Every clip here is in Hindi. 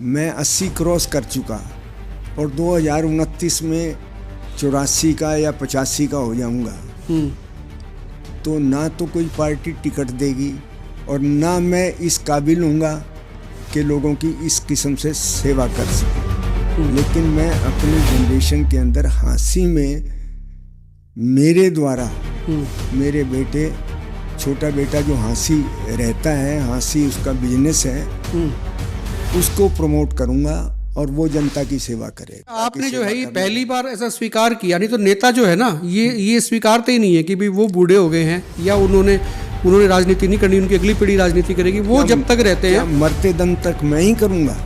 मैं 80 क्रॉस कर चुका और 2029 में 84 का या 85 का हो जाऊंगा। तो ना तो कोई पार्टी टिकट देगी और ना मैं इस काबिल हूँगा कि लोगों की इस किस्म से सेवा कर सकूं। लेकिन मैं अपनी जनरेशन के अंदर हाँसी में मेरे द्वारा मेरे बेटे, छोटा बेटा जो हाँसी रहता है, हाँसी उसका बिजनेस है, उसको प्रमोट करूंगा और वो जनता की सेवा करेगा। आपने जो है ये पहली बार ऐसा स्वीकार किया, नहीं तो नेता जो है ना ये स्वीकारते ही नहीं है कि भाई वो बूढ़े हो गए हैं या उन्होंने राजनीति नहीं करनी, उनकी अगली पीढ़ी राजनीति करेगी। वो जब तक रहते हैं मरते दम तक मैं ही करूंगा।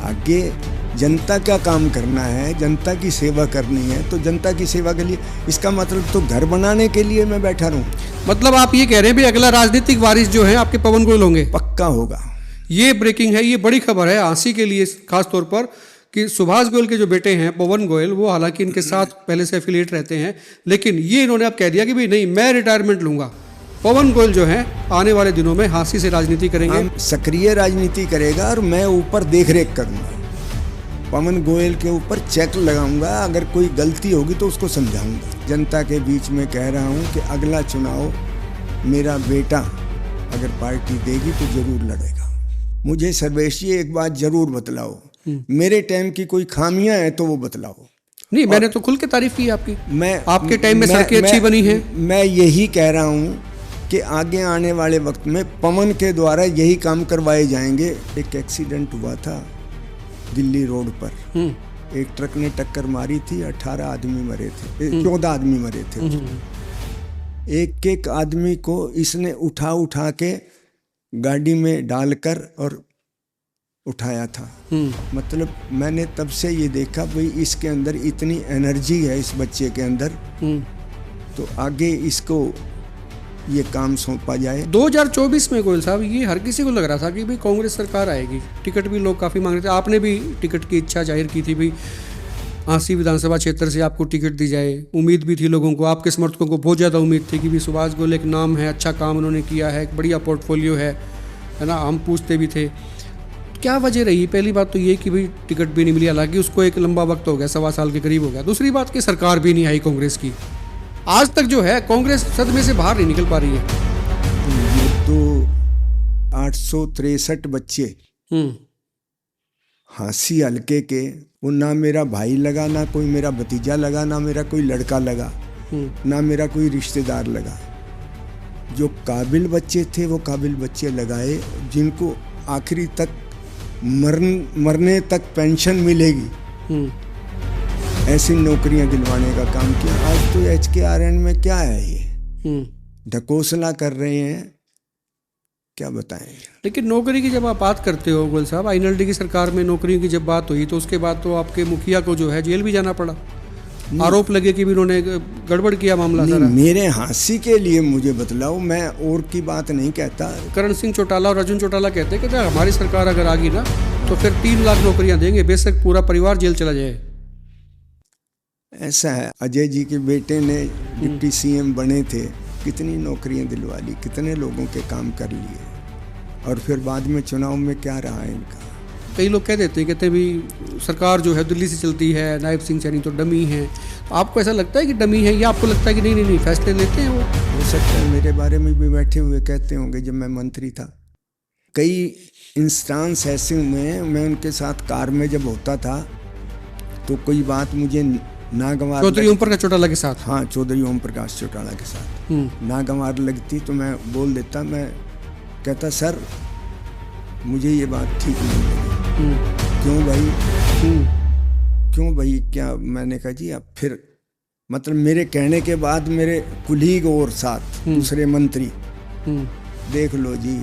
आगे जनता का काम करना है, जनता की सेवा करनी है, तो जनता की सेवा के लिए, इसका मतलब तो घर बनाने के लिए मैं बैठा रहूं। मतलब आप ये कह रहे हैं भी अगला राजनीतिक वारिस जो है आपके पवन गोयल होंगे? पक्का होगा। ये ब्रेकिंग है, ये बड़ी खबर है हाँसी के लिए खास तौर पर कि सुभाष गोयल के जो बेटे हैं पवन गोयल, वो हालांकि इनके साथ पहले से एफिलिएट रहते हैं, लेकिन ये इन्होंने अब कह दिया कि भाई नहीं, मैं रिटायरमेंट लूंगा। पवन गोयल जो है आने वाले दिनों में हाँसी से राजनीति करेंगे, सक्रिय राजनीति करेगा और मैं ऊपर देख रेख करूंगा। पवन गोयल के ऊपर चेक लगाऊंगा, अगर कोई गलती होगी तो उसको समझाऊंगा। जनता के बीच में कह रहा हूं कि अगला चुनाव मेरा बेटा अगर पार्टी देगी तो जरूर लड़ेगा। मुझे सर्वेश जी एक बात जरूर बतलाओ, मेरे टाइम की कोई खामियां हैं तो वो बतलाओ। नहीं, मैंने तो खुल के तारीफ की आपकी। आपके टाइम में सड़कें अच्छी बनी हैं। मैं यही कह रहा हूँ कि आगे आने वाले वक्त में पवन के द्वारा यही काम करवाए जाएंगे। एक एक्सीडेंट हुआ था दिल्ली रोड पर, एक ट्रक ने टक्कर मारी थी, 18 आदमी मरे थे, 14 आदमी मरे थे। एक एक आदमी को इसने उठा के गाड़ी में डालकर और उठाया था। मतलब मैंने तब से ये देखा भाई इसके अंदर इतनी एनर्जी है इस बच्चे के अंदर, तो आगे इसको ये काम सौंपा जाए। 2024 में गोयल साहब ये हर किसी को लग रहा था कि भाई कांग्रेस सरकार आएगी, टिकट भी लोग काफ़ी मांग रहे थे, आपने भी टिकट की इच्छा जाहिर की थी भाई हाँसी विधानसभा क्षेत्र से आपको टिकट दी जाए। उम्मीद भी थी लोगों को, आपके समर्थकों को बहुत ज़्यादा उम्मीद थी कि भाई सुभाष गोयल एक नाम है, अच्छा काम उन्होंने किया है, एक बढ़िया पोर्टफोलियो है ना। हम पूछते भी थे क्या वजह रही। पहली बात तो ये कि भाई टिकट भी नहीं मिली, हालांकि उसको एक लंबा वक्त हो गया, 1.25 साल के करीब हो गया। दूसरी बात कि सरकार भी नहीं आई कांग्रेस की, आज तक जो है कांग्रेस सदमे से बाहर नहीं निकल पा रही है। ये तो 863 बच्चे हाँसी हल्के के, वो ना मेरा भाई लगा, ना कोई मेरा भतीजा लगा, ना मेरा कोई लड़का लगा, ना मेरा कोई रिश्तेदार लगा। जो काबिल बच्चे थे वो काबिल बच्चे लगाए, जिनको आखिरी तक मरने तक पेंशन मिलेगी, ऐसी नौकरियां दिलवाने का काम किया। आज तो HKRN में क्या है, ये ढकोसला कर रहे हैं, क्या बताएं। लेकिन नौकरी की जब आप बात करते हो गोयल साहब, INLD की सरकार में नौकरियों की जब बात हुई तो उसके बाद तो आपके मुखिया को जो है जेल भी जाना पड़ा, आरोप लगे कि भी उन्होंने गड़बड़ किया मामला सारा। मेरे हाँसी के लिए मुझे बतलाओ, मैं और की बात नहीं कहता। करण सिंह चौटाला और अर्जुन चौटाला कहते हैं कि हमारी सरकार अगर आ गई ना तो फिर 3 लाख नौकरियां देंगे, बेशक पूरा परिवार जेल चला जाए। ऐसा है, अजय जी के बेटे ने डिप्टी CM बने थे, कितनी नौकरियां दिलवा ली, कितने लोगों के काम कर लिए, और फिर बाद में चुनाव में क्या रहा है इनका। कई लोग कह देते हैं, कहते भी सरकार जो है दिल्ली से चलती है, नायब सिंह सैनी तो डमी है। आपको ऐसा लगता है कि डमी है या आपको लगता है कि नहीं नहीं नहीं फैसले लेते हैं वो? हो सकता है मेरे बारे में भी बैठे हुए कहते होंगे, जब मैं मंत्री था कई इंस्टांस ऐसे में मैं उनके साथ कार में जब होता था तो कोई बात मुझे नागवार, चौधरी ओम प्रकाश चौटाला के साथ, हाँ चौधरी ओम प्रकाश चौटाला के साथ नागवार लगती तो मैं बोल देता, मैं कहता सर मुझे ये बात ठीक नहीं लगी। क्यों भाई, क्यों भाई, क्या? मैंने कहा जी अब फिर मतलब मेरे कहने के बाद मेरे कुलीग और साथ दूसरे मंत्री, देख लो जी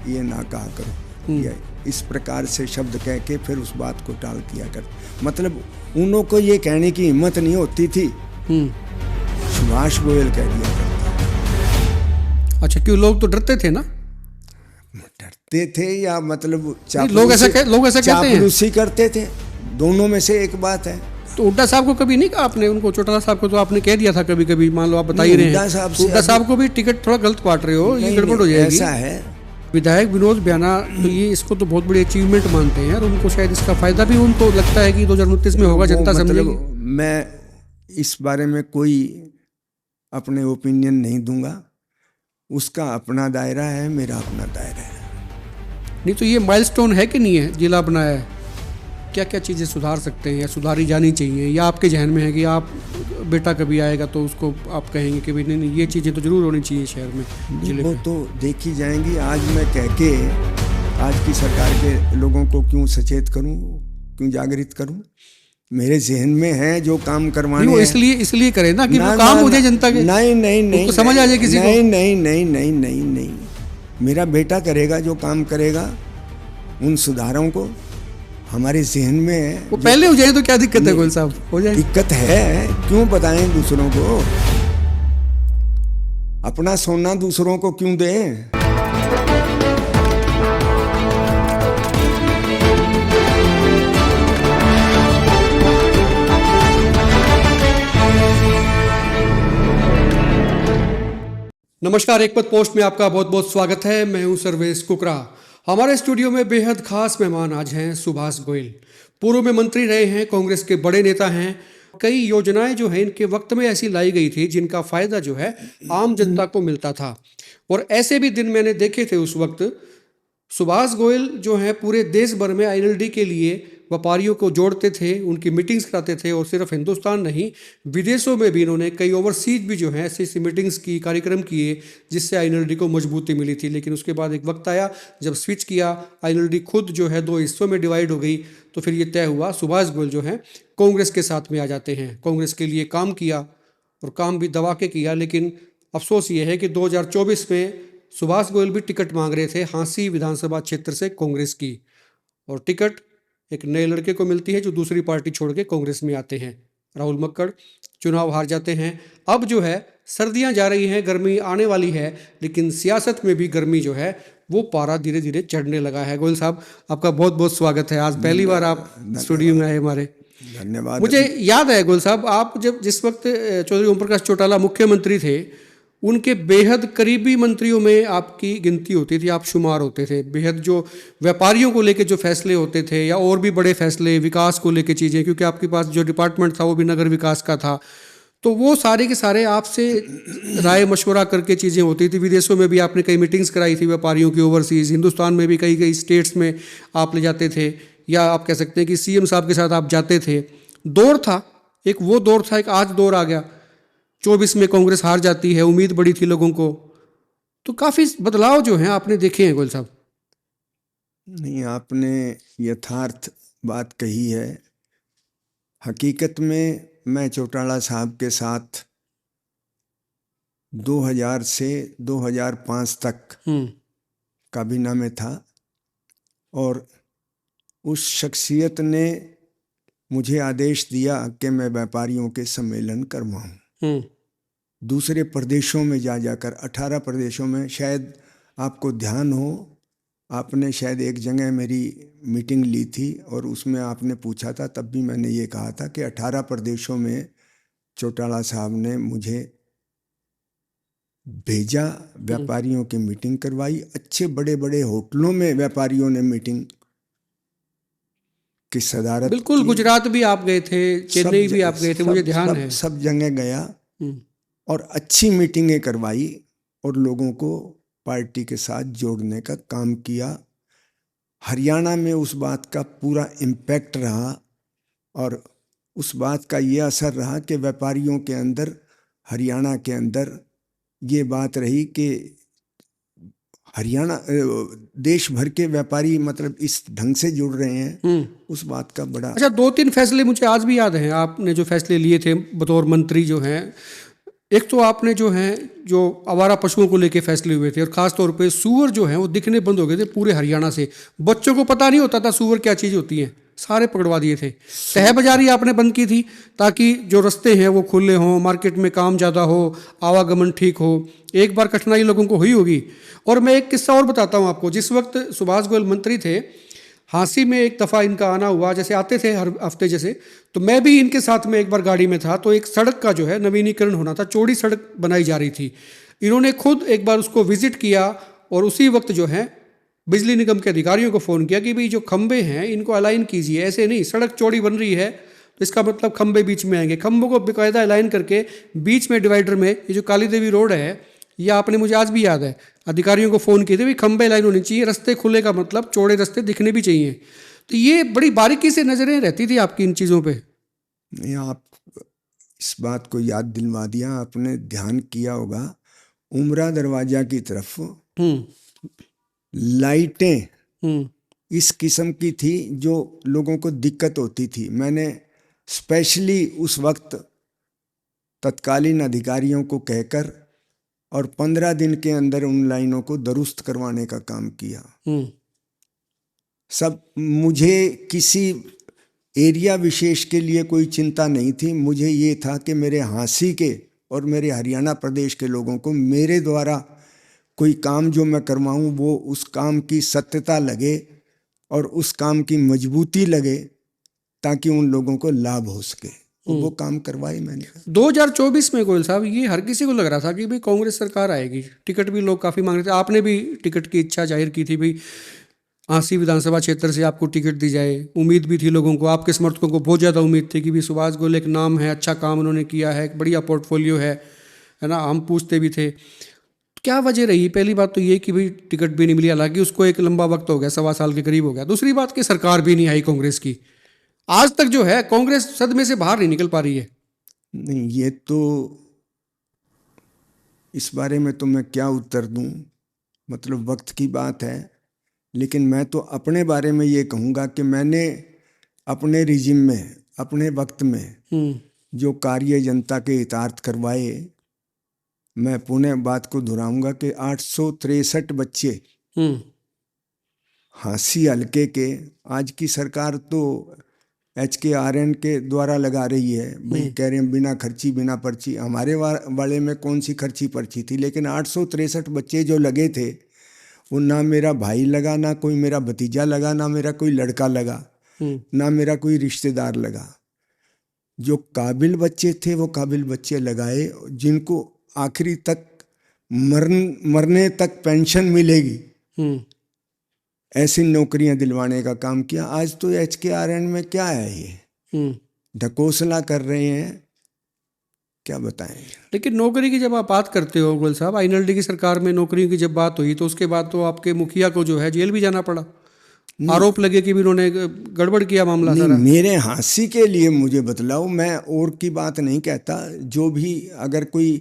ये ना कहा करो, या इस प्रकार से शब्द कह के फिर उस बात को टाल दिया कर। मतलब उन्हों को ये कहने की हिम्मत नहीं होती थी, सुभाष गोयल कह दिया करता। अच्छा, क्यों? लोग तो डरते थे ना? डरते थे या मतलब लोग ऐसा चापलूसी करते थे, दोनों में से एक बात है। तो हुड्डा साहब को कभी नहीं कहा आपने? उनको चौटाला साहब को तो आपने कह दिया था कभी कभी, मान लो आप बता ही रहे हैं, हुड्डा साहब को भी टिकट थोड़ा गलत बांट रहे हो, ये गड़बड़ हो जाएगी। ऐसा है विधायक विनोद ब्याना तो ये इसको तो बहुत बड़ी अचीवमेंट मानते हैं और उनको शायद इसका फायदा भी उनको लगता है कि 2029 में होगा, जनता समझेगी। मैं इस बारे में कोई अपने ओपिनियन नहीं दूंगा, उसका अपना दायरा है, मेरा अपना दायरा है। नहीं तो ये माइलस्टोन है कि नहीं है, जिला बनाया है, क्या क्या चीज़ें सुधार सकते हैं या सुधारी जानी चाहिए, या आपके जहन में है कि आप बेटा कभी आएगा तो उसको आप कहेंगे कि भाई नहीं ये चीज़ें तो ज़रूर होनी चाहिए शहर में, जिले वो में? तो देखी जाएंगी। आज मैं कह के आज की सरकार के लोगों को क्यों सचेत करूं, क्यों जागृत करूं? मेरे जहन में है जो काम करवाने वो हैं। इसलिए करें ना कि वो काम हो जाए जनता के, नहीं समझ आ जाए किसी को। नहीं, मेरा बेटा करेगा जो काम करेगा, उन सुधारों को हमारे जहन में है। वो पहले हो जाए तो क्या दिक्कत है गोयल साहब, हो जाए। दिक्कत है, क्यों बताएं दूसरों को? अपना सोना दूसरों को क्यों दें? नमस्कार, एक पद पोस्ट में आपका बहुत बहुत स्वागत है। मैं हूं सर्वेश कुकरा। हमारे स्टूडियो में बेहद खास मेहमान आज हैं सुभाष गोयल। पूर्व में मंत्री रहे हैं, कांग्रेस के बड़े नेता हैं। कई योजनाएं जो हैं इनके वक्त में ऐसी लाई गई थी जिनका फायदा जो है आम जनता को मिलता था, और ऐसे भी दिन मैंने देखे थे। उस वक्त सुभाष गोयल जो हैं पूरे देश भर में आईएनएलडी के लिए व्यापारियों को जोड़ते थे, उनकी मीटिंग्स कराते थे, और सिर्फ हिंदुस्तान नहीं विदेशों में भी इन्होंने कई ओवरसीज भी जो है ऐसी मीटिंग्स की, कार्यक्रम किए, जिससे आईएनएलडी को मजबूती मिली थी। लेकिन उसके बाद एक वक्त आया जब स्विच किया, आईएनएलडी खुद जो है 2 हिस्सों में डिवाइड हो गई, तो फिर ये तय हुआ सुभाष गोयल जो है कांग्रेस के साथ में आ जाते हैं। कांग्रेस के लिए काम किया और काम भी दबा के किया, लेकिन अफसोस ये है कि 2024 में सुभाष गोयल भी टिकट मांग रहे थे हांसी विधानसभा क्षेत्र से कांग्रेस की, और टिकट एक नए लड़के को मिलती है जो दूसरी पार्टी छोड़ के कांग्रेस में आते हैं, राहुल मक्कड़। चुनाव हार जाते हैं। अब जो है सर्दियां जा रही हैं, गर्मी आने वाली है, लेकिन सियासत में भी गर्मी जो है वो पारा धीरे धीरे चढ़ने लगा है। गोयल साहब, आपका बहुत बहुत स्वागत है। आज पहली बार आप स्टूडियो में आए हमारे। धन्यवाद। मुझे याद है गोयल साहब, आप जिस वक्त चौधरी ओम प्रकाश चौटाला मुख्यमंत्री थे, उनके बेहद करीबी मंत्रियों में आपकी गिनती होती थी, आप शुमार होते थे। बेहद जो व्यापारियों को लेके जो फैसले होते थे, या और भी बड़े फैसले विकास को लेके चीज़ें, क्योंकि आपके पास जो डिपार्टमेंट था वो भी नगर विकास का था, तो वो सारे के सारे आपसे राय मशवरा करके चीज़ें होती थी। विदेशों में भी आपने कई मीटिंग्स कराई थी व्यापारियों की, ओवरसीज़। हिंदुस्तान में भी कई स्टेट्स में आप ले जाते थे, या आप कह सकते हैं कि सीएम साहब के साथ आप जाते थे। दौर था एक, वो दौर था एक, आज दौर आ गया। 24 में कांग्रेस हार जाती है, उम्मीद बड़ी थी लोगों को, तो काफ़ी बदलाव जो हैं आपने देखे हैं गोयल साहब। नहीं, आपने यथार्थ बात कही है। हकीकत में मैं चौटाला साहब के साथ 2000 से 2005 तक काबीना में था, और उस शख्सियत ने मुझे आदेश दिया कि मैं व्यापारियों के सम्मेलन करवाऊं। दूसरे प्रदेशों में जाकर 18 प्रदेशों में, शायद आपको ध्यान हो, आपने शायद एक जगह मेरी मीटिंग ली थी और उसमें आपने पूछा था, तब भी मैंने ये कहा था कि 18 प्रदेशों में चौटाला साहब ने मुझे भेजा, व्यापारियों की मीटिंग करवाई। अच्छे बड़े बड़े होटलों में व्यापारियों ने मीटिंग की सदारत। बिल्कुल, गुजरात भी आप गए थे, चेन्नई भी आप गए थे, मुझे ध्यान है। सब जगह गया और अच्छी मीटिंगें करवाई और लोगों को पार्टी के साथ जोड़ने का काम किया। हरियाणा में उस बात का पूरा इम्पैक्ट रहा, और उस बात का ये असर रहा कि व्यापारियों के अंदर, हरियाणा के अंदर ये बात रही कि हरियाणा, देश भर के व्यापारी मतलब इस ढंग से जुड़ रहे हैं, उस बात का बड़ा। अच्छा, 2-3 फैसले मुझे आज भी याद हैं आपने जो फैसले लिए थे बतौर मंत्री जो हैं। एक तो आपने जो है जो आवारा पशुओं को लेके फैसले हुए थे, और ख़ास तौर पे सूअर जो हैं वो दिखने बंद हो गए थे पूरे हरियाणा से। बच्चों को पता नहीं होता था सूअर क्या चीज़ होती है, सारे पकड़वा दिए थे। तह बाजारी आपने बंद की थी ताकि जो रास्ते हैं वो खुले हों, मार्केट में काम ज़्यादा हो, आवागमन ठीक हो। एक बार कठिनाई लोगों को हुई होगी। और मैं एक किस्सा और बताता हूँ आपको। जिस वक्त सुभाष गोयल मंत्री थे, हांसी में एक दफ़ा इनका आना हुआ, जैसे आते थे हर हफ्ते जैसे, तो मैं भी इनके साथ में एक बार गाड़ी में था। तो एक सड़क का जो है नवीनीकरण होना था, चौड़ी सड़क बनाई जा रही थी। इन्होंने खुद एक बार उसको विजिट किया, और उसी वक्त जो है बिजली निगम के अधिकारियों को फ़ोन किया कि भाई जो खंबे हैं इनको अलाइन कीजिए, ऐसे नहीं, सड़क चौड़ी बन रही है तो इसका मतलब खंबे बीच में आएंगे, खंबों को बेकायदा अलाइन करके बीच में डिवाइडर में, ये जो काली देवी रोड है, ये आपने, मुझे आज भी याद है, अधिकारियों को फ़ोन किए थे, भाई खंबे अलाइन होने चाहिए, रास्ते खुले का मतलब चौड़े रास्ते दिखने भी चाहिए। तो ये बड़ी बारीकी से नज़रें रहती थी आपकी इन चीज़ों पर। नहीं, आप इस बात को याद दिलवा दिया, आपने ध्यान किया होगा उमरा दरवाजा की तरफ लाइटें इस किस्म की थी जो लोगों को दिक्कत होती थी। मैंने स्पेशली उस वक्त तत्कालीन अधिकारियों को कहकर और 15 दिन के अंदर उन लाइनों को दुरुस्त करवाने का काम किया। सब, मुझे किसी एरिया विशेष के लिए कोई चिंता नहीं थी, मुझे ये था कि मेरे हांसी के और मेरे हरियाणा प्रदेश के लोगों को मेरे द्वारा कोई काम जो मैं करवाऊँ वो उस काम की सत्यता लगे और उस काम की मजबूती लगे, ताकि उन लोगों को लाभ हो सके। वो काम करवाई मैंने। 2024 में गोयल साहब, ये हर किसी को लग रहा था कि भाई कांग्रेस सरकार आएगी, टिकट भी लोग काफ़ी मांग रहे थे, आपने भी टिकट की इच्छा जाहिर की थी, भाई आंसी विधानसभा क्षेत्र से आपको टिकट दी जाए। उम्मीद भी थी लोगों को, आपके समर्थकों को बहुत ज़्यादा उम्मीद थी कि भाई सुभाष गोयल एक नाम है, अच्छा काम उन्होंने किया है, एक बढ़िया पोर्टफोलियो है ना, हम पूछते भी थे। क्या वजह रही? पहली बात तो ये कि भाई टिकट भी नहीं मिली, हालांकि उसको एक लंबा वक्त हो गया, 1.25 साल के करीब हो गया। दूसरी बात कि सरकार भी नहीं आई कांग्रेस की, आज तक जो है कांग्रेस सदमे से बाहर नहीं निकल पा रही है। नहीं, ये तो इस बारे में तो मैं क्या उत्तर दूं, मतलब वक्त की बात है। लेकिन मैं तो अपने बारे में ये कहूँगा कि मैंने अपने रिजिम में, अपने वक्त में जो कार्य जनता के हितार्थ करवाए, मैं पुनः बात को दोहराऊंगा कि 863 बच्चे हांसी हल्के के, आज की सरकार तो HKRN के द्वारा लगा रही है, भाई कह रहे हैं बिना खर्ची बिना पर्ची। हमारे वाले में कौन सी खर्ची पर्ची थी, लेकिन 863 बच्चे जो लगे थे वो ना मेरा भाई लगा, ना कोई मेरा भतीजा लगा, ना मेरा कोई लड़का लगा, ना मेरा कोई रिश्तेदार लगा। जो काबिल बच्चे थे वो काबिल बच्चे लगाए, जिनको आखिरी तक मरने तक पेंशन मिलेगी, ऐसी नौकरियां दिलवाने का काम किया। आज तो HKRN में क्या है, ये ढकोसला कर रहे हैं, क्या बताएं। लेकिन नौकरी की जब आप बात करते हो गोयल साहब, INLD की सरकार में नौकरियों की जब बात हुई तो उसके बाद तो आपके मुखिया को जो है जेल भी जाना पड़ा, आरोप लगे कि भी उन्होंने गड़बड़ किया मामला सारा। मेरे हांसी के लिए मुझे बतलाओ, मैं और की बात नहीं कहता। जो भी अगर कोई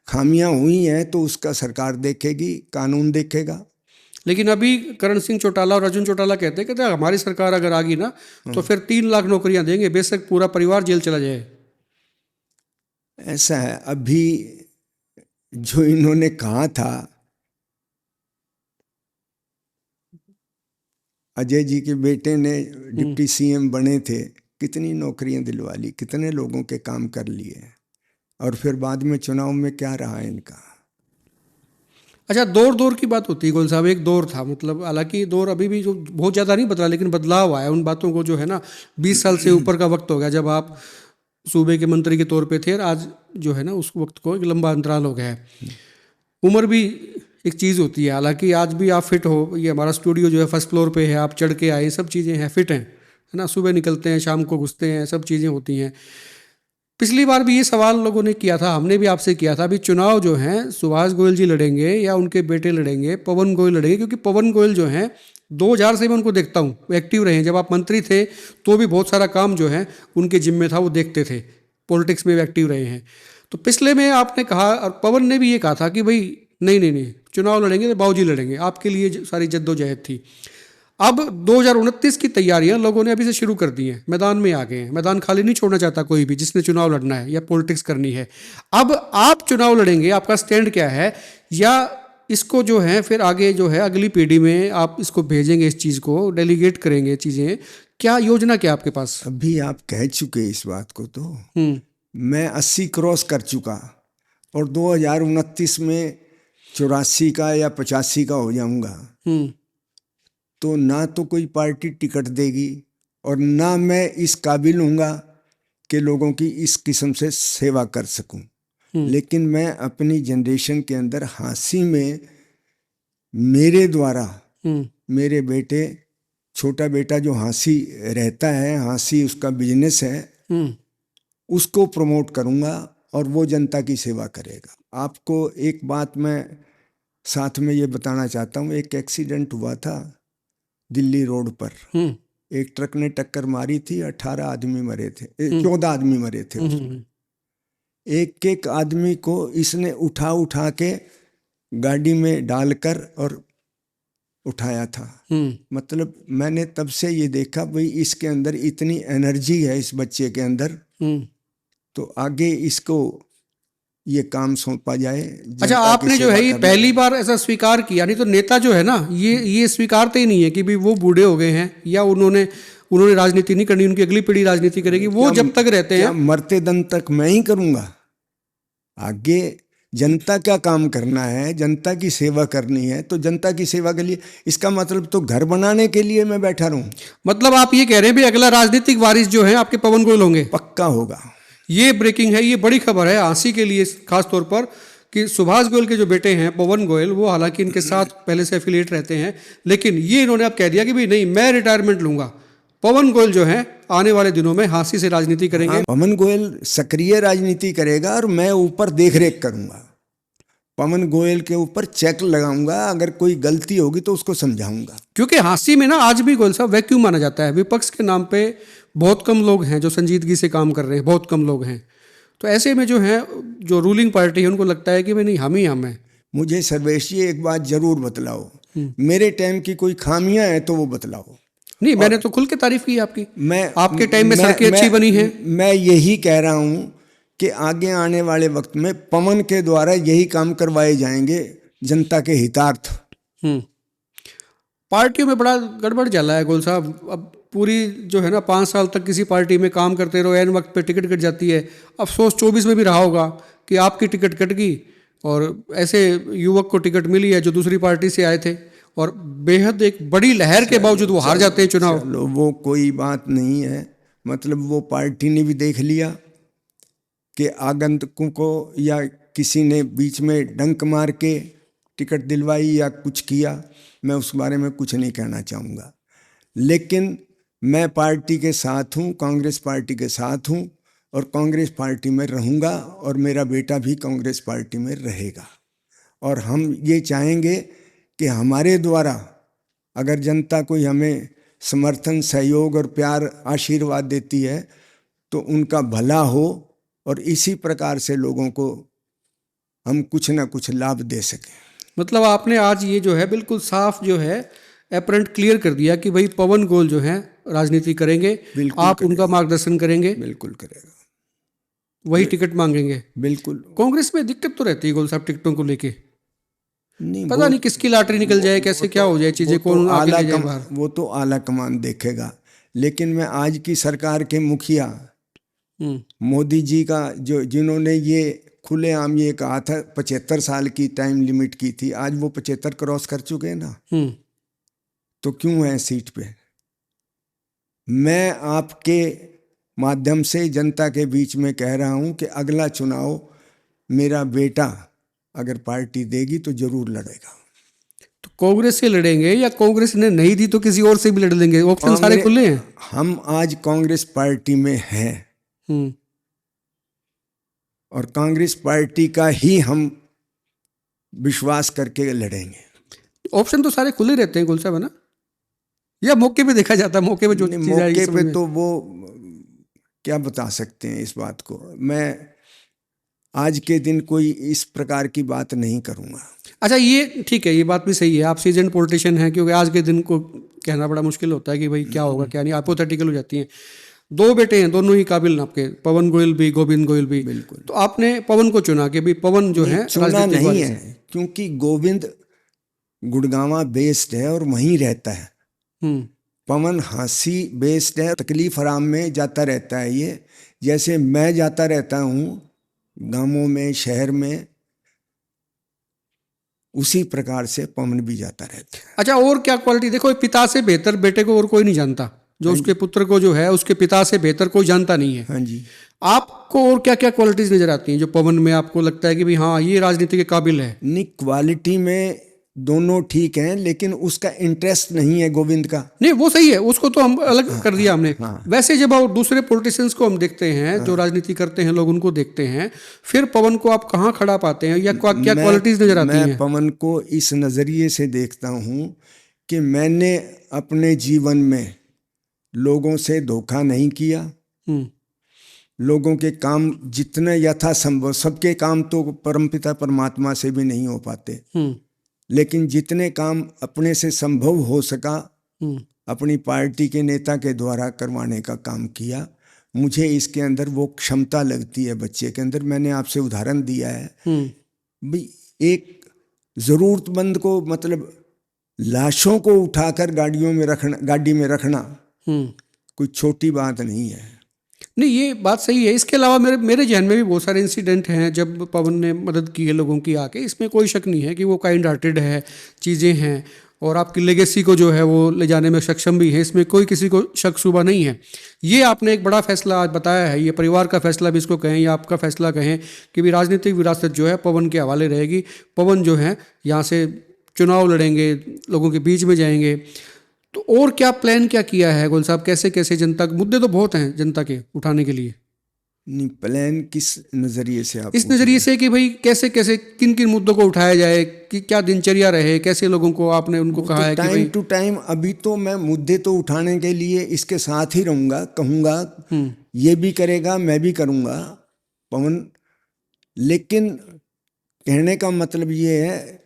खामियां हुई हैं तो उसका सरकार देखेगी, कानून देखेगा। लेकिन अभी करण सिंह चौटाला और अर्जुन चौटाला कहते हैं हमारी सरकार अगर आ गई ना तो फिर 3 लाख नौकरियां देंगे, बेशक पूरा परिवार जेल चला जाए। ऐसा है, अभी जो इन्होंने कहा था, अजय जी के बेटे ने डिप्टी CM बने थे, कितनी नौकरियां दिलवा ली, कितने लोगों के काम कर लिए, और फिर बाद में चुनाव में क्या रहा इनका। अच्छा, दौर की बात होती है गोयल साहब, एक दौर था, मतलब हालांकि दौर अभी भी जो बहुत ज़्यादा नहीं बदला, लेकिन बदलाव आया उन बातों को, जो है ना 20 साल से ऊपर का वक्त हो गया जब आप सूबे के मंत्री के तौर पे थे, और आज जो है ना उस वक्त को एक लंबा अंतराल हो गया है। उम्र भी एक चीज़ होती है, हालांकि आज भी आप फिट हो, ये हमारा स्टूडियो जो है फर्स्ट फ्लोर पे है, आप चढ़ के आए, सब चीज़ें हैं, फिट हैं, है ना, सुबह निकलते हैं शाम को घुसते हैं, सब चीज़ें होती हैं। पिछली बार भी ये सवाल लोगों ने किया था, हमने भी आपसे किया था, अभी चुनाव जो हैं सुभाष गोयल जी लड़ेंगे या उनके बेटे लड़ेंगे, पवन गोयल लड़ेंगे, क्योंकि पवन गोयल जो हैं 2000 से मैं उनको देखता हूँ, वो एक्टिव रहे हैं। जब आप मंत्री थे तो भी बहुत सारा काम जो है उनके जिम्मे था, वो देखते थे, पॉलिटिक्स में भी एक्टिव रहे हैं। तो पिछले में आपने कहा, और पवन ने भी ये कहा था कि भाई नहीं चुनाव लड़ेंगे तो बाबूजी लड़ेंगे, आपके लिए सारी जद्दोजहद थी। अब 2029 की तैयारियां लोगों ने अभी से शुरू कर दी हैं, मैदान में आ गए हैं, मैदान खाली नहीं छोड़ना चाहता कोई भी जिसने चुनाव लड़ना है या पॉलिटिक्स करनी है। अब आप चुनाव लड़ेंगे, आपका स्टैंड क्या है, या इसको जो है फिर आगे जो है अगली पीढ़ी में आप इसको भेजेंगे, इस चीज़ को डेलीगेट करेंगे, चीज़ें क्या योजना क्या आपके पास? अभी आप कह चुके इस बात को, तो मैं 80 क्रॉस कर चुका, और 2029 में 84 का या 85 का हो जाऊंगा। तो ना तो कोई पार्टी टिकट देगी, और ना मैं इस काबिल हूँगा कि लोगों की इस किस्म से सेवा कर सकूं। लेकिन मैं अपनी जनरेशन के अंदर हांसी में मेरे द्वारा मेरे बेटे, छोटा बेटा जो हाँसी रहता है, हाँसी उसका बिजनेस है, उसको प्रमोट करूँगा और वो जनता की सेवा करेगा। आपको एक बात मैं साथ में ये बताना चाहता हूँ। एक एक्सीडेंट हुआ था दिल्ली रोड पर, एक ट्रक ने टक्कर मारी थी, 18 आदमी मरे थे, 14 आदमी मरे थे उसमें। एक एक आदमी को इसने उठा के गाड़ी में डालकर और उठाया था। मतलब मैंने तब से ये देखा भाई इसके अंदर इतनी एनर्जी है इस बच्चे के अंदर, तो आगे इसको ये काम सौंपा जाए। अच्छा, आपने जो है ये पहली बार ऐसा स्वीकार किया, नहीं तो नेता जो है ना ये स्वीकारते ही नहीं है कि भाई वो बूढ़े हो गए हैं या उन्होंने राजनीति नहीं करनी, उनकी अगली पीढ़ी राजनीति करेगी। वो जब तक रहते हैं मरते दम तक मैं ही करूंगा। आगे जनता का काम करना है, जनता की सेवा करनी है, तो जनता की सेवा के लिए, इसका मतलब तो घर बनाने के लिए मैं बैठा रहूं। मतलब आप ये कह रहे हैं भी अगला राजनीतिक वारिस जो है आपके पवन गोयल होंगे? पक्का होगा। ये ब्रेकिंग है, ये बड़ी खबर है आंसी के लिए खास तौर पर कि सुभाष गोयल के जो बेटे हैं पवन गोयल, वो हालांकि इनके साथ पहले से एफिलिएट रहते हैं, लेकिन ये इन्होंने अब कह दिया कि भाई नहीं, मैं रिटायरमेंट लूंगा। पवन गोयल जो है आने वाले दिनों में हाँसी से राजनीति करेंगे। पवन गोयल सक्रिय राजनीति करेगा और मैं ऊपर देखरेख करूंगा। पवन गोयल के ऊपर चेक लगाऊंगा, अगर कोई गलती होगी तो उसको समझाऊंगा। क्योंकि हाँसी में ना आज भी गोयल साहब वैक्यूम माना जाता है। विपक्ष के नाम पे बहुत कम लोग हैं जो संजीदगी से काम कर रहे हैं, बहुत कम लोग हैं। तो ऐसे में जो है, जो रूलिंग पार्टी है, उनको लगता है कि भाई नहीं, हम ही हम हैं। मुझे सर्वेश जी एक बात जरूर बतलाओ, मेरे टाइम की कोई खामियां हैं तो वो बतलाओ। नहीं, मैंने तो खुल के तारीफ की आपकी। आपके टाइम में सड़कें अच्छी बनी हैं। मैं यही कह रहा हूं कि आगे आने वाले वक्त में पवन के द्वारा यही काम करवाए जाएंगे जनता के हितार्थ। पार्टियों में बड़ा गड़बड़ चला है गोयल साहब। अब पूरी जो है ना 5 साल तक किसी पार्टी में काम करते रहो, एन वक्त पे टिकट कट जाती है। अफसोस 24 में भी रहा होगा कि आपकी टिकट कट गई और ऐसे युवक को टिकट मिली है जो दूसरी पार्टी से आए थे, और बेहद एक बड़ी लहर के बावजूद वो हार जाते हैं चुनाव। वो कोई बात नहीं है, मतलब वो पार्टी ने भी देख लिया कि आगंतुकों को या किसी ने बीच में डंक मार के टिकट दिलवाई या कुछ किया, मैं उस बारे में कुछ नहीं कहना चाहूँगा। लेकिन मैं पार्टी के साथ हूँ, कांग्रेस पार्टी के साथ हूँ और कांग्रेस पार्टी में रहूँगा और मेरा बेटा भी कांग्रेस पार्टी में रहेगा। और हम ये चाहेंगे कि हमारे द्वारा अगर जनता कोई हमें समर्थन, सहयोग और प्यार, आशीर्वाद देती है तो उनका भला हो और इसी प्रकार से लोगों को हम कुछ ना कुछ लाभ दे सकें। मतलब आपने आज ये जो है बिल्कुल साफ जो है अपरेंट क्लियर कर दिया कि भाई पवन गोयल जो है राजनीति करेंगे, आप करेगा। उनका मार्गदर्शन करेंगे। बिल्कुल करेगा। वही टिकट मांगेंगे। बिल्कुल। कांग्रेस में दिक्कत तो रहती है गोयल साहब टिकटों को लेके, नहीं पता नहीं किसकी लॉटरी निकल जाए, कैसे क्या हो जाए चीजें, कौन आगे ले जाए बाहर। वो तो आला कमान देखेगा। लेकिन मैं आज की सरकार के मुखिया मोदी जी का जिन्होंने ये खुलेआम ये कहा था 75 साल की टाइम लिमिट की थी, आज वो 75 क्रॉस कर चुके हैं ना, तो क्यों है सीट पे। मैं आपके माध्यम से जनता के बीच में कह रहा हूं कि अगला चुनाव मेरा बेटा अगर पार्टी देगी तो जरूर लड़ेगा। तो कांग्रेस से लड़ेंगे या कांग्रेस ने नहीं दी तो किसी और से भी लड़ लेंगे? ऑप्शन सारे खुले हैं। हम आज कांग्रेस पार्टी में हैं और कांग्रेस पार्टी का ही हम विश्वास करके लड़ेंगे। ऑप्शन तो सारे खुले रहते हैं गोयल साहब, है ना? या मौके पे देखा जाता है, मौके पे जो चीज मौके पे तो वो क्या बता सकते हैं इस बात को। मैं आज के दिन कोई इस प्रकार की बात नहीं करूंगा। अच्छा, ये ठीक है, ये बात भी सही है, आप सीजन पॉलिटिशियन हैं, क्योंकि आज के दिन को कहना बड़ा मुश्किल होता है कि भाई क्या होगा क्या नहीं, हाइपोथेटिकल हो जाती हैं। 2 बेटे हैं, दोनों ही काबिल आपके, पवन गोयल भी, गोविंद गोयल भी। बिल्कुल। तो आपने पवन को चुना कि भाई पवन जो है चुना नहीं है, क्योंकि गोविंद गुड़गांवा बेस्ड है और वहीं रहता है। पवन हाँसी बेस्ड है, तकलीफ आराम में जाता रहता है। ये जैसे मैं जाता रहता हूँ गांवों में, शहर में, उसी प्रकार से पवन भी जाता रहता है। अच्छा, और क्या क्वालिटी? देखो, पिता से बेहतर बेटे को और कोई नहीं जानता, जो उसके पुत्र को जो है उसके पिता से बेहतर कोई जानता नहीं है। हाँ जी। आपको और क्या क्या क्वालिटीज नजर आती हैं जो पवन में आपको लगता है कि भाई हाँ, ये राजनीति के काबिल है? नहीं, क्वालिटी में दोनों ठीक हैं, लेकिन उसका इंटरेस्ट नहीं है गोविंद का। नहीं वो सही है, उसको तो हम अलग कर दिया हमने। हाँ। वैसे जब और दूसरे पॉलिटिशियंस को हम देखते हैं, जो राजनीति करते हैं लोग, उनको देखते हैं, फिर पवन को आप कहाँ खड़ा पाते हैं, या क्या क्वालिटीज नजर आती हैं? मैं पवन को इस नज़रिए से देखता हूँ कि मैंने अपने जीवन में लोगों से धोखा नहीं किया। लोगों के काम जितने यथासंभव, सबके काम तो परमपिता परमात्मा से भी नहीं हो पाते, लेकिन जितने काम अपने से संभव हो सका अपनी पार्टी के नेता के द्वारा करवाने का काम किया। मुझे इसके अंदर वो क्षमता लगती है बच्चे के अंदर। मैंने आपसे उदाहरण दिया है भाई, एक जरूरतमंद को मतलब लाशों को उठाकर गाड़ी में रखना कोई छोटी बात नहीं है। नहीं ये बात सही है। इसके अलावा मेरे जहन में भी बहुत सारे इंसिडेंट हैं जब पवन ने मदद की है लोगों की आके। इसमें कोई शक नहीं है कि वो काइंड हार्टेड है, चीज़ें हैं, और आपकी लेगेसी को जो है वो ले जाने में सक्षम भी है। इसमें कोई किसी को शक शुबा नहीं है। ये आपने एक बड़ा फैसला आज बताया है, ये परिवार का फैसला भी इसको कहें या आपका फैसला कहें, कि भी राजनीतिक विरासत जो है पवन के हवाले रहेगी। पवन जो है यहाँ से चुनाव लड़ेंगे, लोगों के बीच में जाएंगे। तो और क्या प्लान क्या किया है गोयल साहब? कैसे कैसे जनता के मुद्दे तो बहुत हैं जनता के उठाने के लिए। नहीं, प्लान किस नज़रिए से आप? इस नज़रिए से कि भाई कैसे कैसे किन किन मुद्दों को उठाया जाए, कि क्या दिनचर्या रहे, कैसे लोगों को आपने उनको कहा है कि टाइम टू टाइम। अभी तो मैं मुद्दे तो उठाने के लिए इसके साथ ही रहूँगा, कहूँगा ये भी करेगा, मैं भी करूँगा पवन। लेकिन कहने का मतलब ये है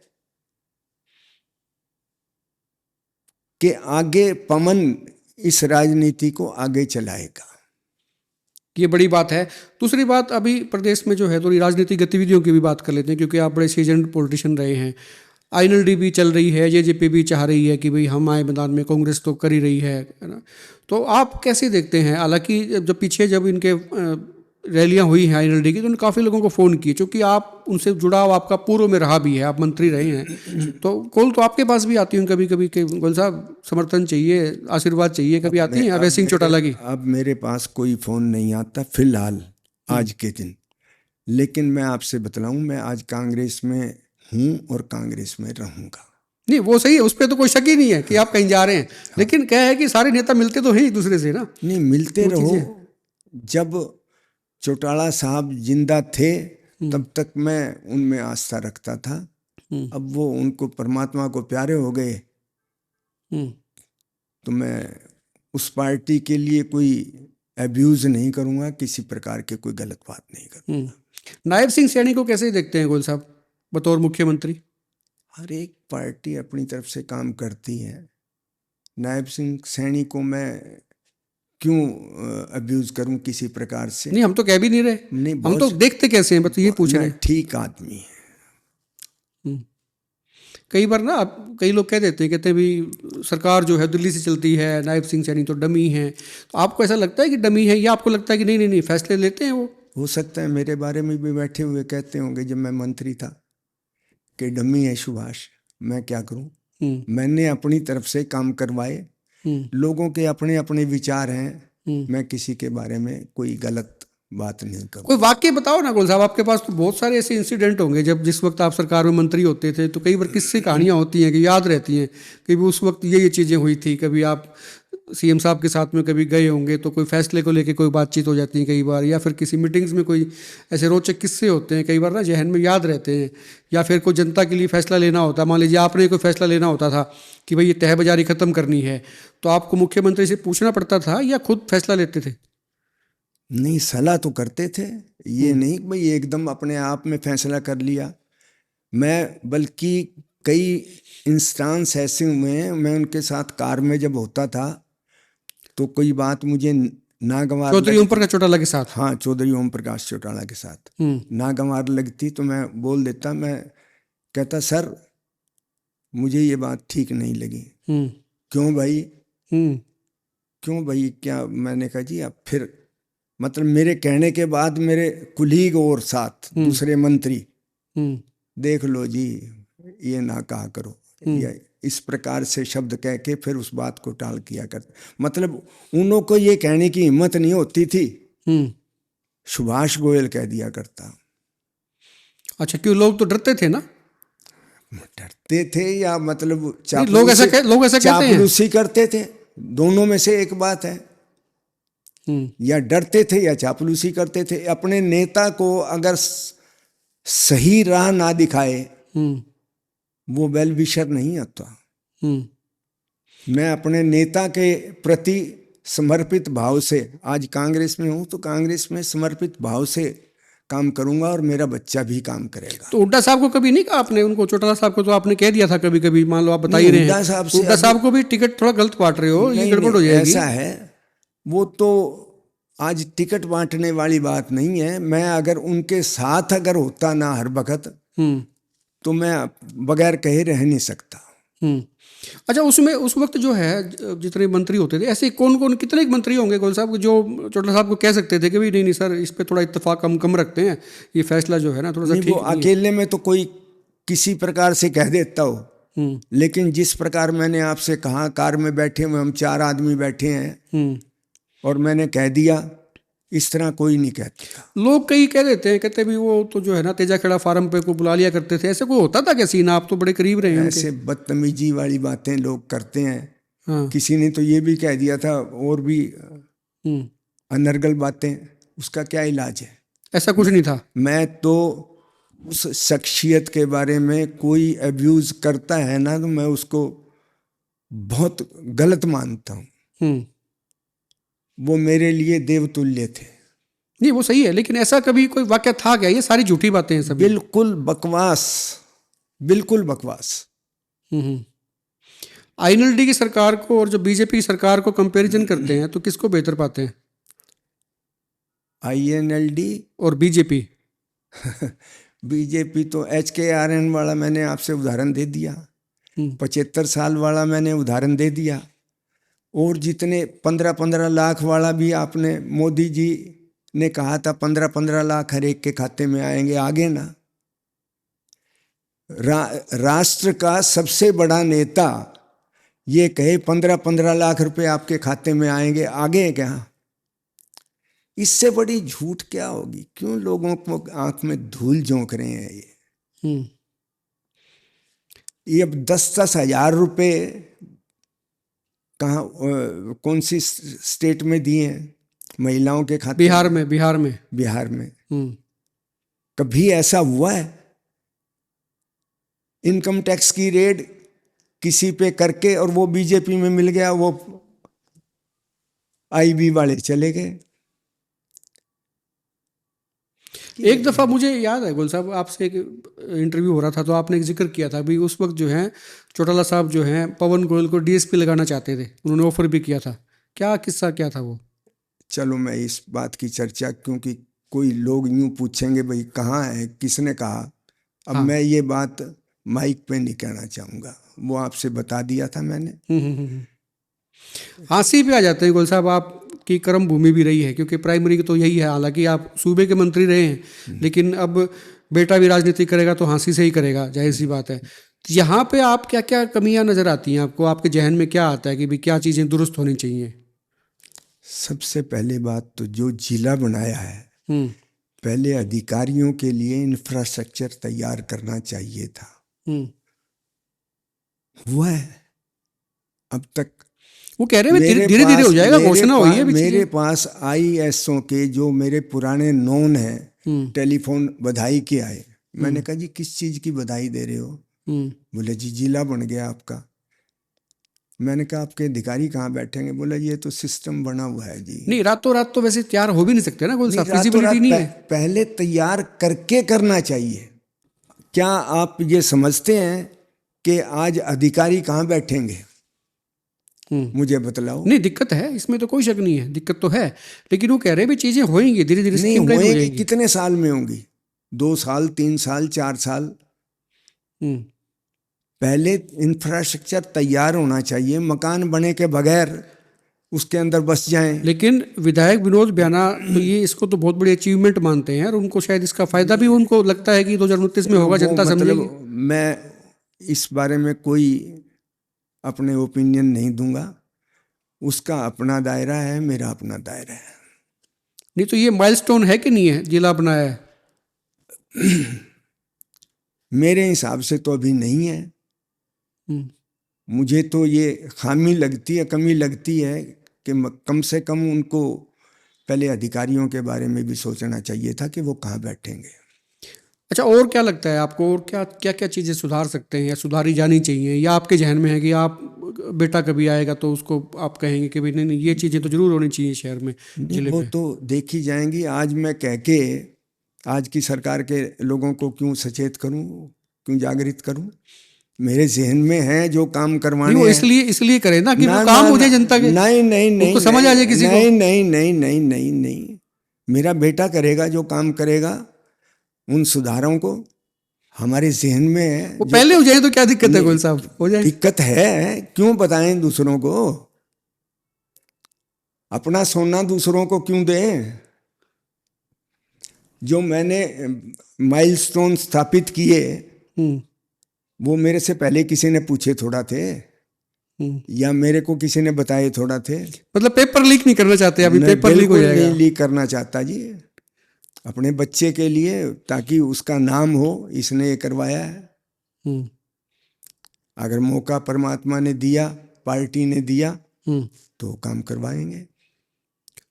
कि आगे पवन इस राजनीति को आगे चलाएगा। ये बड़ी बात है। दूसरी बात, अभी प्रदेश में जो है थोड़ी राजनीतिक गतिविधियों की भी बात कर लेते हैं, क्योंकि आप बड़े सीजन्ड पॉलिटिशियन रहे हैं। INLD भी चल रही है, JJP भी चाह रही है कि भाई हम आए मैदान में, कांग्रेस तो कर ही रही है ना। तो आप कैसे देखते हैं? हालांकि जब पीछे जब इनके रैलियां हुई हैं INLD की, तो उन्होंने काफ़ी लोगों को फ़ोन किए, क्योंकि आप उनसे जुड़ाव आपका पूर्व में रहा भी है, आप मंत्री रहे हैं। तो कॉल तो आपके पास भी आती हूँ कभी कभी कि गोयल साहब समर्थन चाहिए, आशीर्वाद चाहिए, कभी आती हैं अभय सिंह चौटाला की? अब मेरे पास कोई फ़ोन नहीं आता फिलहाल आज के दिन। लेकिन मैं आपसे बतलाऊँ, मैं आज कांग्रेस में हूँ और कांग्रेस में रहूँगा। नहीं वो सही है, उस पर तो कोई शक ही नहीं है कि आप कहीं जा रहे हैं। लेकिन क्या है कि सारे नेता मिलते तो हैं एक दूसरे से ना। नहीं, मिलते रहो। जब चौटाला साहब जिंदा थे तब तक मैं उनमें आस्था रखता था। अब वो उनको परमात्मा को प्यारे हो गए तो मैं उस पार्टी के लिए कोई अब्यूज़ नहीं करूँगा, किसी प्रकार के कोई गलत बात नहीं करूँगा। नायब सिंह सैनी को कैसे देखते हैं गोयल साहब बतौर मुख्यमंत्री? हर एक पार्टी अपनी तरफ से काम करती है। नायब सिंह सैनी को मैं क्यों अब्यूज़ करूं किसी प्रकार से? नहीं हम तो कह भी नहीं रहे, नहीं, हम तो देखते कैसे हैं, बस ये पूछ रहे हैं। ठीक आदमी है। कई बार ना कई लोग कह देते हैं, कहते हैं भी सरकार जो है दिल्ली से चलती है, नायब सिंह सैनी तो डमी है। तो आपको ऐसा लगता है कि डमी है, या आपको लगता है कि नहीं नहीं नहीं फैसले लेते हैं वो? हो सकता है मेरे बारे में भी बैठे हुए कहते होंगे जब मैं मंत्री था कि डमी है सुभाष। मैं क्या करूं? मैंने अपनी तरफ से काम करवाए। लोगों के अपने अपने विचार हैं। मैं किसी के बारे में कोई गलत बात नहीं करूं। कोई वाक्य बताओ ना गोयल साहब, आपके पास तो बहुत सारे ऐसे इंसिडेंट होंगे जब जिस वक्त आप सरकार में मंत्री होते थे, तो कई बार किससे कहानियां होती हैं कि याद रहती हैं कि उस वक्त ये चीज़ें हुई थी। कभी आप CM साहब के साथ में कभी गए होंगे तो कोई फैसले को लेके कोई बातचीत हो जाती है कई बार, या फिर किसी मीटिंग्स में कोई ऐसे रोचक किस्से होते हैं कई बार ना, जहन में याद रहते हैं। या फिर कोई जनता के लिए फैसला लेना होता है, मान लीजिए आपने कोई फैसला लेना होता था कि भाई ये तह बाजारी ख़त्म करनी है, तो आपको मुख्यमंत्री से पूछना पड़ता था या खुद फैसला लेते थे? नहीं, सलाह तो करते थे। ये नहीं कि भाई एकदम अपने आप में फैसला कर लिया। मैं बल्कि कई इंस्टांस ऐसे हुए हैं, मैं उनके साथ कार में जब होता था तो कोई बात मुझे नागवार चौधरी ओम प्रकाश चौटाला के साथ? हाँ, चौधरी ओम प्रकाश चौटाला के साथ नागवार लगती तो मैं बोल देता। मैं कहता सर मुझे ये बात ठीक नहीं लगी। क्यों भाई? क्यों भाई क्या? मैंने कहा जी आप फिर मतलब मेरे कहने के बाद मेरे कुलीग और साथ दूसरे मंत्री देख लो जी ये ना कहा करो, या इस प्रकार से शब्द कह के फिर उस बात को टाल किया करते। मतलब उन्हों को ये कहने की हिम्मत नहीं होती थी। सुभाष गोयल कह दिया करता। अच्छा, क्यों? लोग तो डरते थे ना। डरते थे या मतलब लोग ऐसा कहते हैं। चापलूसी करते थे, दोनों में से एक बात है। या डरते थे या चापलूसी करते थे। अपने नेता को अगर सही राह ना दिखाए वो वेल विशर नहीं आता। मैं अपने नेता के प्रति समर्पित भाव से, आज कांग्रेस में हूं तो कांग्रेस में समर्पित भाव से काम करूंगा और मेरा बच्चा भी काम करेगा। तो हुड्डा साहब को कभी नहीं कहा आपने, उनको चौटाला साहब को तो आपने कह दिया था कभी कभी, मान लो आप बता ही रहे हैं हुड्डा साहब को भी टिकट थोड़ा गलत बांट रहे हो, ये गड़बड़ हो जाएगी। ऐसा है, वो तो आज टिकट बांटने वाली बात नहीं है। मैं अगर उनके साथ अगर होता ना हर वक्त तो मैं बगैर कहे रह नहीं सकता। अच्छा, उसमें उस वक्त जो है जितने मंत्री होते थे, ऐसे कौन कौन कितने मंत्री होंगे गोयल साहब जो चौटाला साहब को कह सकते थे कि भाई नहीं सर इस पे थोड़ा इत्तेफाक हम कम रखते हैं, ये फैसला जो है ना थोड़ा सा ठीक नहीं। अकेले में तो कोई किसी प्रकार से कह देता हो, लेकिन जिस प्रकार मैंने आपसे कहा, कार में बैठे हुए हम 4 आदमी बैठे हैं और मैंने कह दिया, इस तरह कोई नहीं कहता। लोग कई कह देते हैं, कहते भी वो तो जो है ना तेजा खेड़ा फार्म पे को बुला लिया करते थे, ऐसे कोई होता था क्या सीन? आप तो बड़े करीब रहे हैं। ऐसे बदतमीजी वाली बातें लोग करते हैं। हाँ। किसी ने तो ये भी कह दिया था, और भी अनर्गल बातें, उसका क्या इलाज है? ऐसा कुछ नहीं था। मैं तो उस शख्सियत के बारे में कोई अब्यूज करता है ना तो मैं उसको बहुत गलत मानता हूँ। वो मेरे लिए देवतुल्य थे। नहीं वो सही है, लेकिन ऐसा कभी कोई वाक्य था क्या? ये सारी झूठी बातें हैं सब। बिल्कुल बकवास, बिल्कुल बकवास। आईएनएलडी की सरकार को और जो बीजेपी की सरकार को कंपैरिजन करते हैं तो किसको बेहतर पाते हैं? आईएनएलडी और बीजेपी। बीजेपी तो HKRN वाला मैंने आपसे उदाहरण दे दिया, 75 साल वाला मैंने उदाहरण दे दिया, और जितने 15-15 लाख वाला भी आपने, मोदी जी ने कहा था 15-15 लाख हर एक के खाते में आएंगे, आगे ना। राष्ट्र का सबसे बड़ा नेता ये कहे 15-15 लाख रुपए आपके खाते में आएंगे, आगे क्या? इससे बड़ी झूठ क्या होगी? क्यों लोगों को आंख में धूल झोंक रहे हैं? ये अब 10-10 हजार रुपए कहाँ, कौन सी स्टेट में दिए हैं महिलाओं के खाते? बिहार में। कभी ऐसा हुआ है? इनकम टैक्स की रेड किसी पे करके और वो बीजेपी में मिल गया, वो IB वाले चले गए। एक दफ़ा मुझे याद है गोयल साहब, आपसे एक इंटरव्यू हो रहा था तो आपने एक जिक्र किया था भी उस वक्त जो है चौटाला साहब जो हैं पवन गोयल को DSP लगाना चाहते थे, उन्होंने ऑफर भी किया था। क्या किस्सा क्या था वो? चलो मैं इस बात की चर्चा, क्योंकि कोई लोग यूं पूछेंगे भाई कहाँ है, किसने कहा, अब मैं ये बात माइक पे नहीं कहना चाहूँगा, वो आपसे बता दिया था मैंने। हंसी पे आ जाते हैं गोयल साहब, आपकी कर्म भूमि भी रही है, क्योंकि प्राइमरी तो यही है, हालांकि आप सूबे के मंत्री रहे हैं, लेकिन अब बेटा भी राजनीति करेगा तो हंसी से ही करेगा, जाहिर सी बात है। यहाँ पे आप क्या क्या कमियां नजर आती हैं आपको? आपके जहन में क्या आता है कि भाई क्या चीज़ें दुरुस्त होनी चाहिए? सबसे पहले बात तो जो जिला बनाया है, पहले अधिकारियों के लिए इंफ्रास्ट्रक्चर तैयार करना चाहिए था। हुआ है अब तक? वो कह रहे हैं धीरे धीरे हो जाएगा, घोषणा हुई है। मेरे पास ISO के जो मेरे पुराने नोन हैं, टेलीफोन बधाई के आए। मैंने कहा जी किस चीज की बधाई दे रहे हो? बोले जी जिला बन गया आपका। मैंने कहा आपके अधिकारी कहाँ बैठेंगे? बोला ये तो सिस्टम बना हुआ है जी। नहीं रातों रात तो वैसे तैयार हो भी नहीं सकते ना गोयल साहब, फिजिबिलिटी नहीं है। पहले तैयार करके करना चाहिए। क्या आप ये समझते हैं कि आज अधिकारी कहाँ बैठेंगे? मुझे बतलाओ। नहीं दिक्कत है, इसमें तो कोई शक नहीं है, दिक्कत तो है, लेकिन वो कह रहे हैं भी चीजें होंगी धीरे धीरे। नहीं होंगी, कितने साल में होंगी? 2 साल, 3 साल, 4 साल। पहले इंफ्रास्ट्रक्चर तैयार होना चाहिए, मकान बने के बगैर उसके अंदर बस जाएं। लेकिन विधायक विनोद ब्याना तो ये इसको तो बहुत बड़ी अचीवमेंट मानते हैं और उनको शायद इसका फायदा भी उनको लगता है कि 2029 में होगा, जनता समझेगी। मैं इस बारे में कोई अपने ओपिनियन नहीं दूंगा, उसका अपना दायरा है, मेरा अपना दायरा है। नहीं तो ये माइलस्टोन है कि नहीं है जिला बनाया है? मेरे हिसाब से तो अभी नहीं है। मुझे तो ये खामी लगती है, कमी लगती है कि कम से कम उनको पहले अधिकारियों के बारे में भी सोचना चाहिए था कि वो कहाँ बैठेंगे। अच्छा, और क्या लगता है आपको, और क्या क्या क्या चीज़ें सुधार सकते हैं या सुधारी जानी चाहिए, या आपके जहन में है कि आप बेटा कभी आएगा तो उसको आप कहेंगे कि भाई नहीं नहीं ये चीज़ें तो जरूर होनी चाहिए शहर में, जिले वो में? तो देखी जाएंगी। आज मैं कह के आज की सरकार के लोगों को क्यों सचेत करूं, क्यों जागृत करूं? मेरे जहन में है जो काम करवाने नहीं, वो हैं। इसलिए करें ना कि ना वो काम ना हो जाए ना, जनता के, नहीं नहीं नहीं उसको समझ आ जाए किसी को। नहीं नहीं नहीं नहीं नहीं नहीं, मेरा बेटा करेगा जो काम करेगा, उन सुधारों को हमारे जहन में है। वो पहले हो जाए तो क्या दिक्कत है गोयल साहब, हो जाए। दिक्कत है, क्यों बताएं दूसरों को? अपना सोना दूसरों को क्यों दें? जो मैंने माइलस्टोन स्थापित किए वो मेरे से पहले किसी ने पूछे थोड़ा थे, या मेरे को किसी ने बताए थोड़ा थे। मतलब पेपर लीक नहीं करना चाहते अभी? पेपर लीक हो जाएगा? नहीं लीक करना चाहता जी, अपने बच्चे के लिए, ताकि उसका नाम हो, इसने ये करवाया है। अगर मौका परमात्मा ने दिया, पार्टी ने दिया, तो काम करवाएंगे।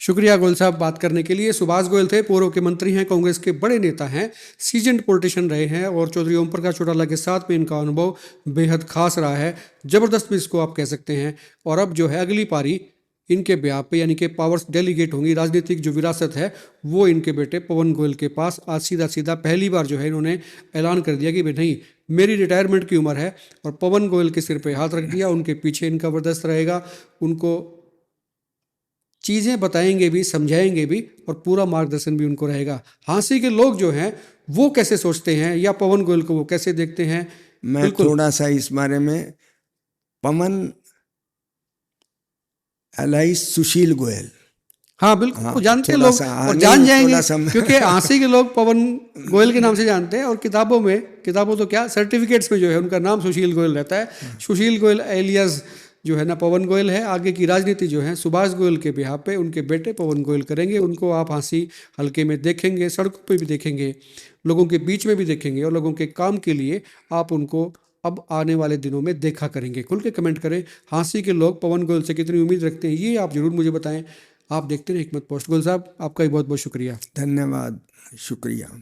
शुक्रिया गोयल साहब बात करने के लिए। सुभाष गोयल थे, पूर्व के मंत्री हैं, कांग्रेस के बड़े नेता हैं, सीजन्ड पॉलिटिशियन रहे हैं, और चौधरी ओम प्रकाश चौटाला के साथ में इनका अनुभव बेहद खास रहा है, जबरदस्त भी इसको आप कह सकते हैं। और अब जो है अगली पारी इनके ब्याह पे, यानी कि पावर्स डेलीगेट होंगी, राजनीतिक जो विरासत है वो इनके बेटे पवन गोयल के पास। आज सीधा सीधा पहली बार जो है इन्होंने ऐलान कर दिया कि भाई नहीं, मेरी रिटायरमेंट की उम्र है, और पवन गोयल के सिर पे हाथ रख दिया। उनके पीछे इनका जबरदस्त रहेगा, उनको चीज़ें बताएंगे भी, समझाएंगे भी, और पूरा मार्गदर्शन भी उनको रहेगा। हांसी के लोग जो हैं वो कैसे सोचते हैं, या पवन गोयल को वो कैसे देखते हैं? मैं थोड़ा सा इस बारे में, पवन एलाइस सुशील गोयल, हाँ बिल्कुल, हाँ, जानते हैं लोग और जान जाएंगे, क्योंकि हांसी के लोग पवन गोयल के नाम से जानते हैं, और किताबों तो क्या, सर्टिफिकेट्स में जो है उनका नाम सुशील गोयल रहता है। सुशील गोयल एलियास जो है ना पवन गोयल है। आगे की राजनीति जो है सुभाष गोयल के बिहाफ पे उनके बेटे पवन गोयल करेंगे। उनको आप हांसी हल्के में देखेंगे, सड़कों पे भी देखेंगे, लोगों के बीच में भी देखेंगे, और लोगों के काम के लिए आप उनको अब आने वाले दिनों में देखा करेंगे। खुल के कमेंट करें, हांसी के लोग पवन गोयल से कितनी उम्मीद रखते हैं, ये आप जरूर मुझे बताएं। आप देखते रहे हिकमत पोस्ट। गोयल साहब, आपका भी बहुत बहुत शुक्रिया। धन्यवाद, शुक्रिया।